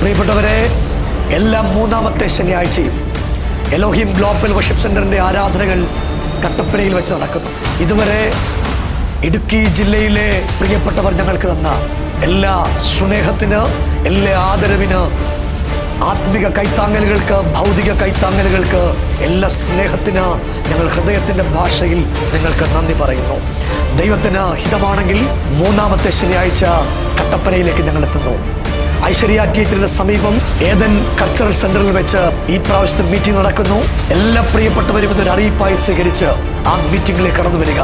പ്രിയപ്പെട്ടവരെ, എല്ലാ മൂന്നാമത്തെ ശനിയാഴ്ചയും എലോഹിം ഗ്ലോബൽ വർഷിപ്പ് സെന്ററിന്റെ ആരാധനകൾ കട്ടപ്പനയിൽ വെച്ച് നടക്കുന്നു. ഇതുവരെ ഇടുക്കി ജില്ലയിലെ പ്രിയപ്പെട്ടവർ ഞങ്ങൾക്ക് തന്ന എല്ലാ സ്നേഹത്തിന്, എല്ലാ ആദരവിന്, ആത്മിക കൈത്താങ്ങലുകൾക്ക്, ഭൗതിക കൈത്താങ്ങലുകൾക്ക്, എല്ലാ സ്നേഹത്തിന് ഞങ്ങൾ ഹൃദയത്തിൻ്റെ ഭാഷയിൽ നിങ്ങൾക്ക് നന്ദി പറയുന്നു. ദൈവത്തിന് ഹിതമാണെങ്കിൽ മൂന്നാമത്തെ ശനിയാഴ്ച കട്ടപ്പനയിലേക്ക് ഞങ്ങൾ എത്തുന്നു. ഐശ്വര്യ തിയേറ്ററിന് സമീപം ഏദൻ കൾച്ചറൽ സെന്ററിൽ വെച്ച് ഈ പ്രാവശ്യത്തെ മീറ്റിംഗ് നടക്കുന്നു. എല്ലാ പ്രിയപ്പെട്ടവരും ഇതൊരു അറിയിപ്പായി സ്വീകരിച്ച് ആ മീറ്റിംഗിലേക്ക് കടന്നു വരിക.